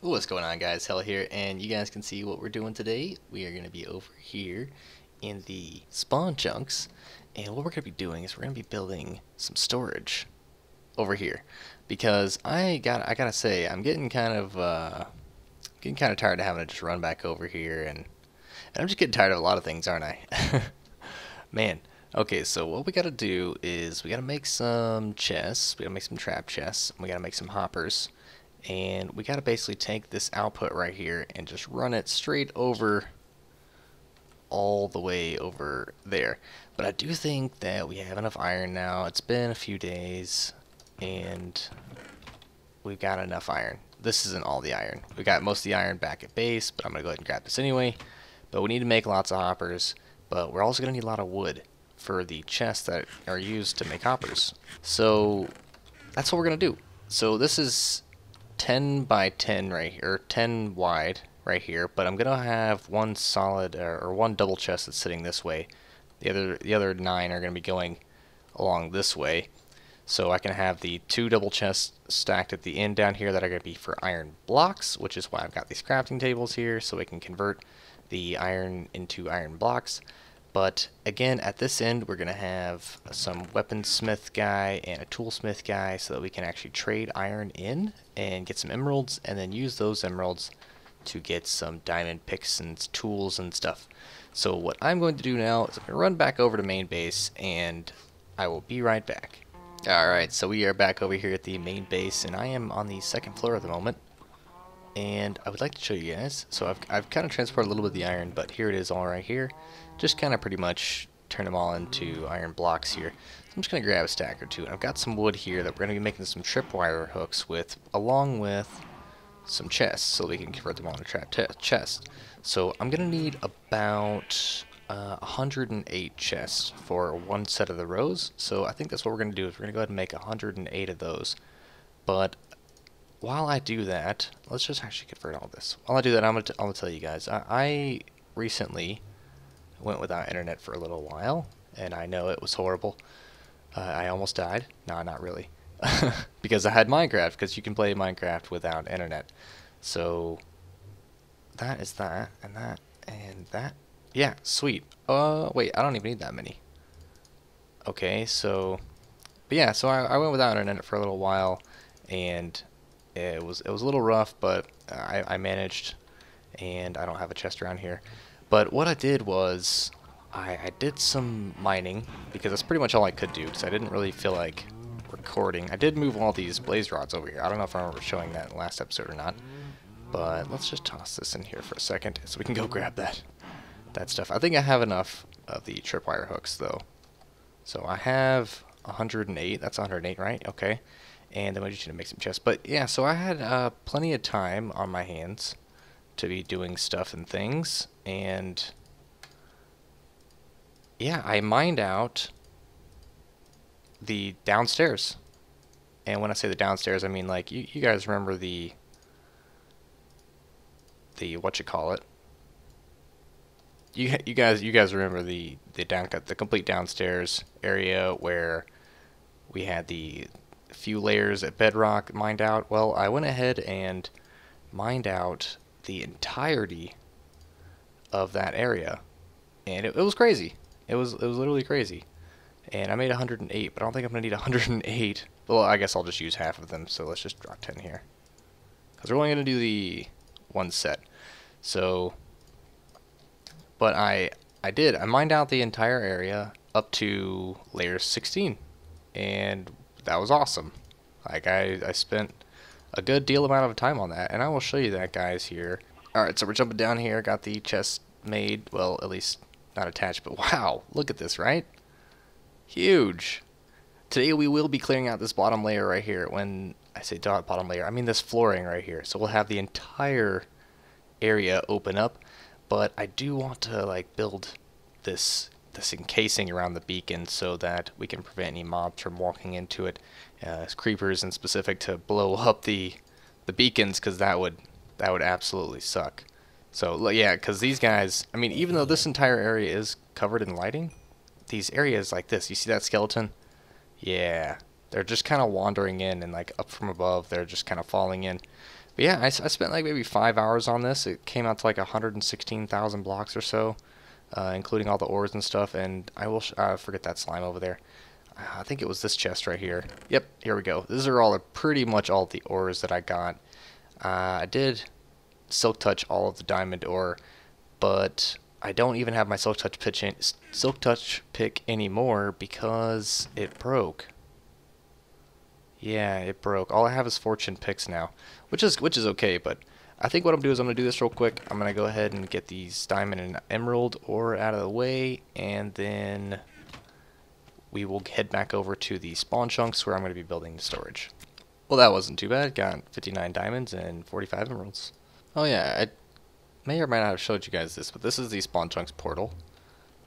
What's going on, guys? Hell here, and you guys can see what we're doing today. We are going to be over here in the spawn chunks, and what we're going to be doing is we're going to be building some storage over here, because I gotta say, I'm getting kind of tired of having to just run back over here, and I'm just getting tired of a lot of things, aren't I? Man. Okay, so what we gotta do is we gotta make some chests, we gotta make some trap chests, and we gotta make some hoppers. And we gotta basically take this output right here and just run it straight over all the way over there. But I do think that we have enough iron now. It's been a few days and we've got enough iron. This isn't all the iron. We got most of the iron back at base, but I'm gonna go ahead and grab this anyway. But we need to make lots of hoppers, but we're also gonna need a lot of wood for the chests that are used to make hoppers. So that's what we're gonna do. So this is 10 by 10 right here, or 10 wide right here, but I'm gonna have one solid or one double chest that's sitting this way. The other 9 are gonna be going along this way, so I can have the 2 double chests stacked at the end down here that are gonna be for iron blocks, which is why I've got these crafting tables here, so we can convert the iron into iron blocks. But again, at this end, we're going to have some weaponsmith guy and a toolsmith guy so that we can actually trade iron in and get some emeralds, and then use those emeralds to get some diamond picks and tools and stuff. So what I'm going to do now is I'm going to run back over to main base, and I will be right back. Alright, so we are back over here at the main base, and I am on the 2nd floor at the moment. And I would like to show you guys. So I've kind of transported a little bit of the iron, but here it is all right here. Just kind of pretty much turn them all into iron blocks here. So I'm just going to grab a stack or two. And I've got some wood here that we're going to be making some tripwire hooks with, along with some chests, so we can convert them all into trap chests. So I'm going to need about 108 chests for one set of the rows. So I think that's what we're going to do, is we're going to go ahead and make 108 of those. But while I do that, let's just actually convert all this. While I do that, I'm gonna tell you guys, I recently went without internet for a little while, and I know it was horrible. I almost died. No, not really. Because I had Minecraft, because you can play Minecraft without internet. So that is that, and that, and that. Yeah, sweet. Wait, I don't even need that many. Okay, so, but yeah, so I went without internet for a little while, and it was a little rough, but I managed, and I don't have a chest around here. But what I did was I did some mining, because that's pretty much all I could do, because I didn't really feel like recording. I did move all these blaze rods over here. I don't know if I remember showing that in the last episode or not, but let's just toss this in here for a second so we can go grab that stuff. I think I have enough of the tripwire hooks though. So I have 108. That's 108, right? Okay. And then we just need to make some chests. But yeah, so I had plenty of time on my hands to be doing stuff and things. And yeah, I mined out the downstairs. And when I say the downstairs, I mean like you guys remember the what you call it? You guys remember the complete downstairs area where we had the few layers at bedrock mined out. Well, I went ahead and mined out the entirety of that area, and it was crazy. It was literally crazy. And I made 108, but I don't think I'm gonna need 108. Well, I guess I'll just use half of them. So let's just drop 10 here, because we're only gonna do the one set. So, but I mined out the entire area up to layer 16, and that was awesome. Like I spent a good deal amount of time on that, and I will show you that, guys, here. Alright, so we're jumping down here, got the chest made, well, at least not attached, but wow, look at this, right? Huge. Today we will be clearing out this bottom layer right here. When I say bottom layer, I mean this flooring right here. So we'll have the entire area open up, but I do want to like build this encasing around the beacon so that we can prevent any mobs from walking into it, creepers in specific, to blow up the beacons, because that would absolutely suck. So yeah, because these guys, I mean, even though this entire area is covered in lighting, these areas like this, you see that skeleton? Yeah, they're just kind of wandering in, and like up from above, they're just kind of falling in. But yeah, I spent like maybe 5 hours on this. It came out to like 116,000 blocks or so, including all the ores and stuff. And I will forget that slime over there. I think it was this chest right here. Yep, here we go. These are all pretty much all the ores that I got. I did silk touch all of the diamond ore, but I don't even have my silk touch pick anymore because it broke. Yeah, it broke. All I have is fortune picks now, which is okay. But I think what I'm gonna do is I'm gonna do this real quick. I'm gonna go ahead and get these diamond and emerald ore out of the way, and then we will head back over to the spawn chunks where I'm gonna be building the storage. Well, that wasn't too bad. Got 59 diamonds and 45 emeralds. Oh yeah, I may or may not have showed you guys this, but this is the spawn chunks portal.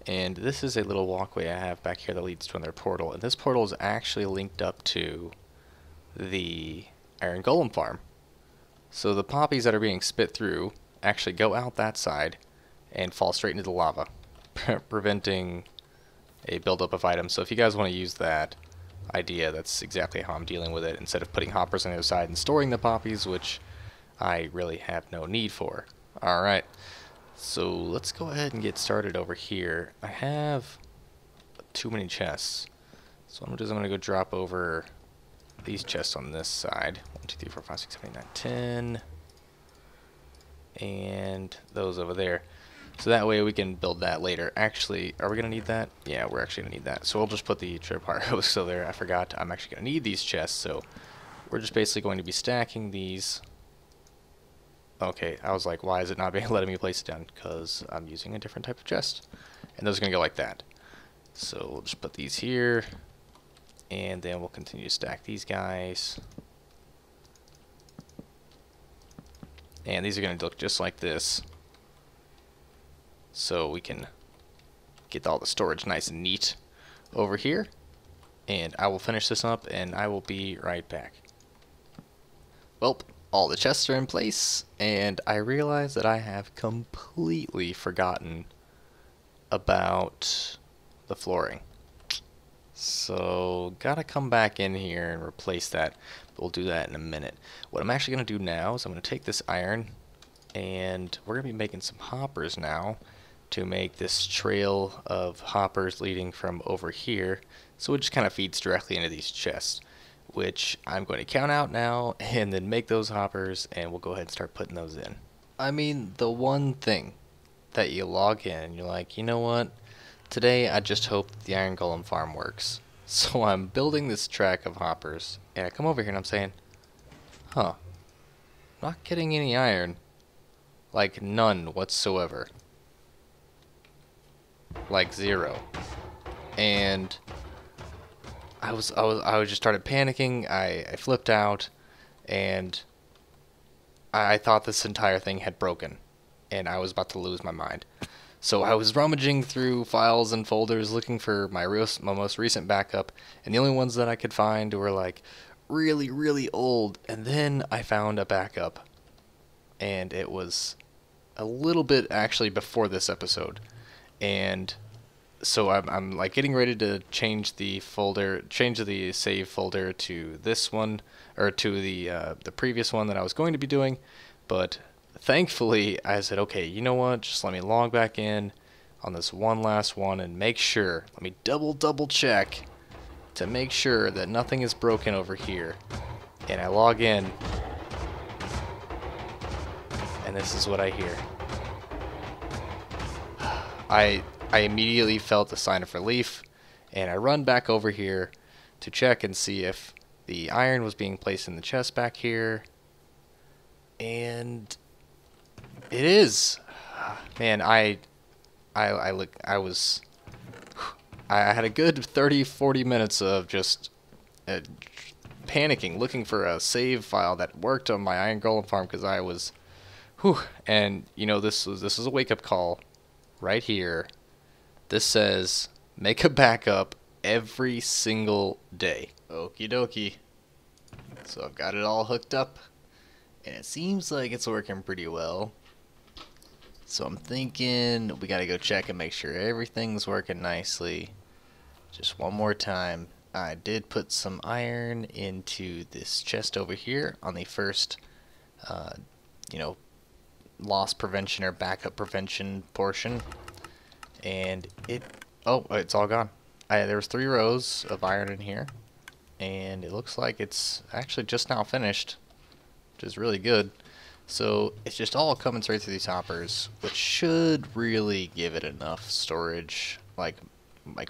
And this is a little walkway I have back here that leads to another portal. And this portal is actually linked up to the iron golem farm. So the poppies that are being spit through actually go out that side and fall straight into the lava, preventing a buildup of items. So if you guys want to use that idea, that's exactly how I'm dealing with it, instead of putting hoppers on the other side and storing the poppies, which I really have no need for. Alright, so let's go ahead and get started over here. I have too many chests, so what I'm going to do is I'm going to go drop over these chests on this side. 1, 2, 3, 4, 5, 6, 7, 8, 9, 10. And those over there. So that way we can build that later. Actually, are we going to need that? Yeah, we're actually going to need that. So we'll just put the tripwire hose still there. I forgot. I'm actually going to need these chests, so we're just basically going to be stacking these. Okay, I was like, why is it not letting me place it down? Because I'm using a different type of chest. And those are going to go like that. So we'll just put these here. And then we'll continue to stack these guys. And these are going to look just like this. So we can get all the storage nice and neat over here. And I will finish this up and I will be right back. Well, all the chests are in place, and I realize that I have completely forgotten about the flooring. So, gotta come back in here and replace that. But we'll do that in a minute. What I'm actually going to do now is I'm going to take this iron, and we're going to be making some hoppers now to make this trail of hoppers leading from over here. So it just kind of feeds directly into these chests, which I'm going to count out now and then make those hoppers, and we'll go ahead and start putting those in. I mean, the one thing that you log in and you're like, you know what? Today I just hope the iron golem farm works. So I'm building this track of hoppers, and I come over here and I'm saying, huh, not getting any iron. Like none whatsoever. Like 0. And I just started panicking. I flipped out, and I thought this entire thing had broken, and I was about to lose my mind. So I was rummaging through files and folders looking for my most recent backup, and the only ones that I could find were like really, really old. And then I found a backup, and it was a little bit actually before this episode. And so I'm like getting ready to change the save folder to this one, or to the previous one that I was going to be doing, but thankfully I said, okay, you know what, just let me log back in on this one last one and make sure, let me double check to make sure that nothing is broken over here. And I log in, and this is what I hear. I immediately felt a sign of relief, and I run back over here to check and see if the iron was being placed in the chest back here, and it is. Man, I had a good 30-40 minutes of just panicking, looking for a save file that worked on my iron golem farm, because I was, and you know, this is a wake up call right here. This says, make a backup every single day. Okie dokie. So I've got it all hooked up, and it seems like it's working pretty well. So I'm thinking we gotta go check and make sure everything's working nicely. Just one more time. I did put some iron into this chest over here on the first uh, you know, loss prevention or backup prevention portion. And it's all gone. There was 3 rows of iron in here, and it looks like it's actually just now finished, which is really good. So it's just all coming straight through these hoppers, which should really give it enough storage, like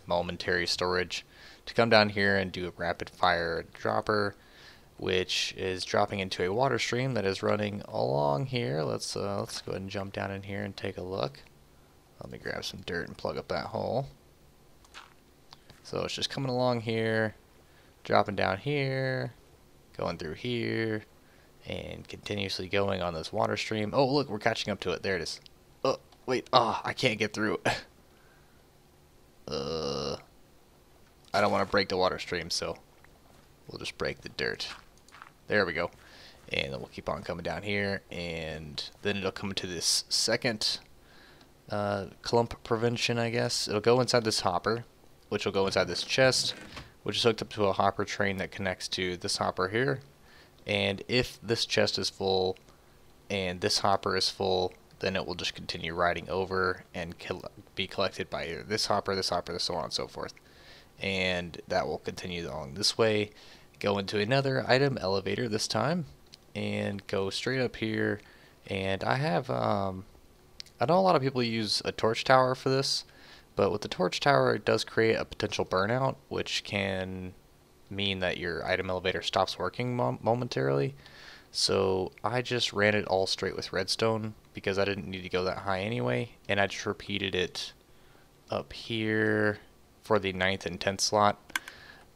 momentary storage, to come down here and do a rapid fire dropper, which is dropping into a water stream that is running along here. Let's go ahead and jump down in here and take a look. Let me grab some dirt and plug up that hole. So it's just coming along here, dropping down here, going through here, and continuously going on this water stream. Oh, look, we're catching up to it. There it is. Oh, wait. Oh, I can't get through. I don't want to break the water stream, so we'll just break the dirt. There we go. And then we'll keep on coming down here, and then it'll come to this second clump prevention, I guess. It'll go inside this hopper, which will go inside this chest, which is hooked up to a hopper train that connects to this hopper here. And if this chest is full and this hopper is full, then it will just continue riding over and be collected by either this hopper, so on and so forth. And that will continue along this way, go into another item elevator this time, and go straight up here. And I have, I know a lot of people use a torch tower for this, but with the torch tower it does create a potential burnout, which can mean that your item elevator stops working momentarily. So I just ran it all straight with redstone because I didn't need to go that high anyway, and I just repeated it up here for the 9th and 10th slot.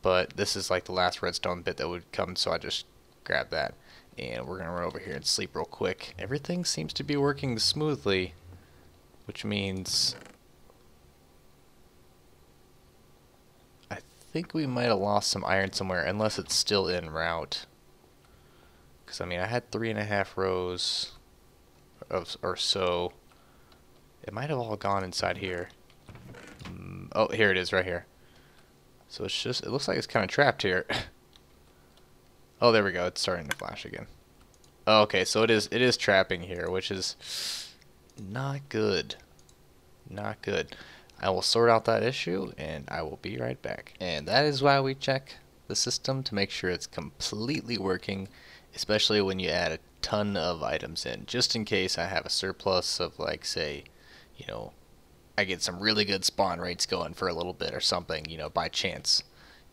But this is like the last redstone bit that would come, so I just grabbed that. And we're gonna run over here and sleep real quick. Everything seems to be working smoothly, which means I think we might have lost some iron somewhere, unless it's still en route. Because I mean, I had 3.5 rows of or so. It might have all gone inside here. Oh, here it is, right here. So it's just, it looks like it's kind of trapped here. Oh, there we go. It's starting to flash again. Oh, okay, so it is trapping here, which is not good. Not good. I will sort out that issue, and I will be right back. And that is why we check the system to make sure it's completely working, especially when you add a ton of items in, just in case I have a surplus of, like, say, you know, I get some really good spawn rates going for a little bit or something, you know, by chance.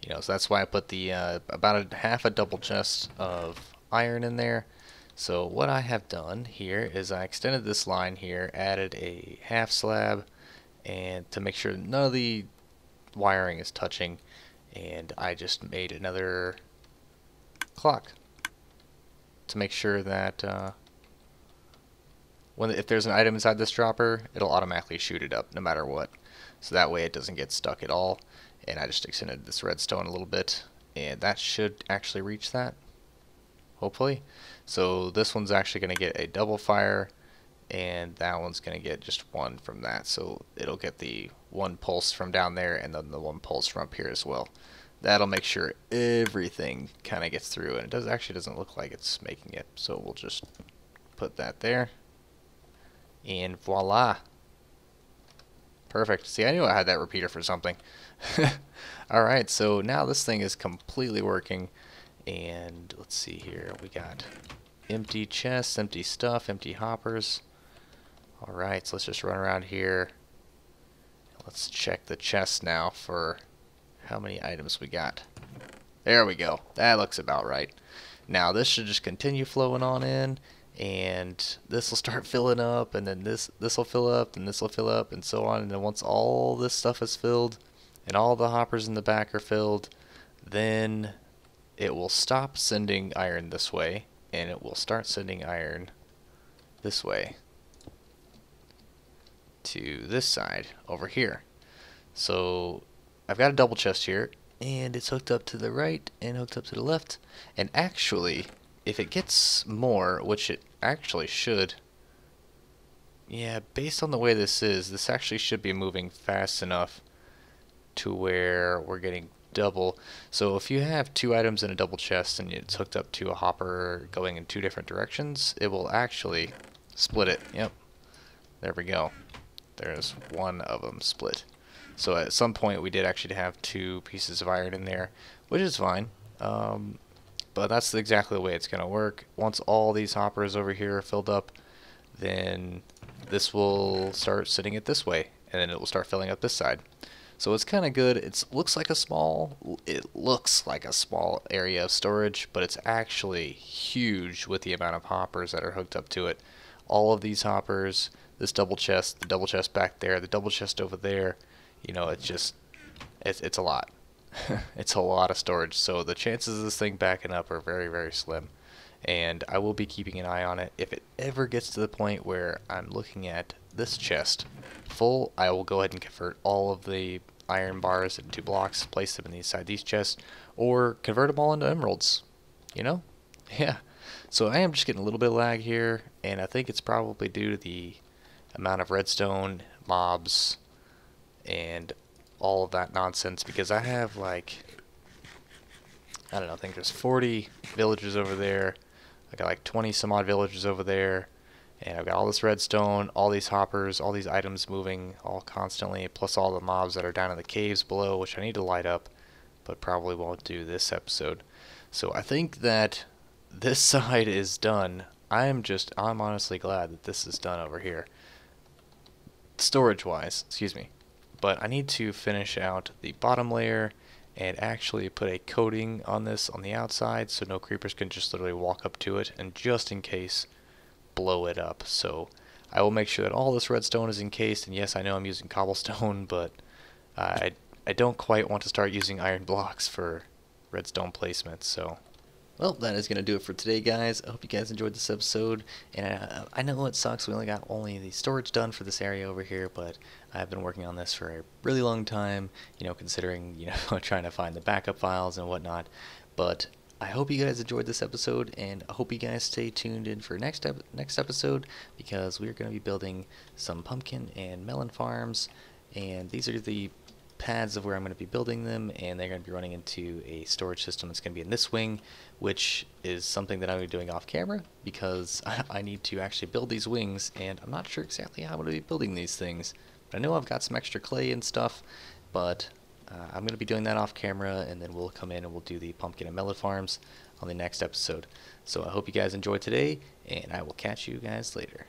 You know, so that's why I put the about half a double chest of iron in there. So what I have done here is I extended this line here, added a half slab, and to make sure none of the wiring is touching, and I just made another clock to make sure that if there's an item inside this dropper, it'll automatically shoot it up no matter what. So that way it doesn't get stuck at all. And I just extended this redstone a little bit, and that should actually reach that, hopefully. So this one's actually going to get a double fire, and that one's going to get just one from that. So it'll get the one pulse from down there, and then the one pulse from up here as well. That'll make sure everything kind of gets through, and it actually doesn't look like it's making it. So we'll just put that there, and voila. Perfect. See, I knew I had that repeater for something. Alright, so now this thing is completely working, and let's see here. We got empty chests, empty stuff, empty hoppers. Alright, so let's just run around here. Let's check the chest now for how many items we got. There we go. That looks about right. Now this should just continue flowing on in, and this will start filling up, and then this will fill up, and this will fill up, and so on. And then once all this stuff is filled and all the hoppers in the back are filled, then it will stop sending iron this way, and it will start sending iron this way to this side over here. So I've got a double chest here, and it's hooked up to the right and hooked up to the left. And actually, if it gets more, which it actually should, yeah, based on the way this is, this actually should be moving fast enough to where we're getting double. So if you have two items in a double chest and it's hooked up to a hopper going in two different directions, it will actually split it. Yep, there we go. There's one of them split. So at some point we did actually have two pieces of iron in there, which is fine. But that's exactly the way it's going to work. Once all these hoppers over here are filled up, then this will start sitting it this way, and then it will start filling up this side. So it's kind of good. It looks like a small area of storage, but it's actually huge with the amount of hoppers that are hooked up to it. All of these hoppers, this double chest, the double chest back there, the double chest over there, you know, it's a lot. It's a lot of storage. So the chances of this thing backing up are very, very slim. And I will be keeping an eye on it. If it ever gets to the point where I'm looking at this chest full, I will go ahead and convert all of the iron bars into blocks, place them inside these chests, or convert them all into emeralds. You know? Yeah. So I am just getting a little bit of lag here, and I think it's probably due to the amount of redstone, mobs, and all of that nonsense, because I have like, I don't know, I think there's 40 villagers over there. I got like 20 some odd villagers over there, and I've got all this redstone, all these hoppers, all these items moving all constantly, plus all the mobs that are down in the caves below, which I need to light up, but probably won't do this episode. So I think that this side is done. I'm honestly glad that this is done over here, storage wise, excuse me. But I need to finish out the bottom layer and actually put a coating on this on the outside so no creepers can just literally walk up to it and just in case blow it up. So I will make sure that all this redstone is encased, and yes, I know I'm using cobblestone, but I don't quite want to start using iron blocks for redstone placement. So well, that is going to do it for today, guys. I hope you guys enjoyed this episode, and I know it sucks. We only got the storage done for this area over here, but I've been working on this for a really long time, you know, considering, you know, trying to find the backup files and whatnot. But I hope you guys enjoyed this episode, and I hope you guys stay tuned in for next episode, because we're going to be building some pumpkin and melon farms, and these are the pads of where I'm going to be building them, and they're going to be running into a storage system that's going to be in this wing, which is something that I'm going to be doing off camera because I need to actually build these wings, and I'm not sure exactly how I'm going to be building these things. But I know I've got some extra clay and stuff, but I'm going to be doing that off camera, and then we'll come in and we'll do the pumpkin and melon farms on the next episode. So I hope you guys enjoyed today, and I will catch you guys later.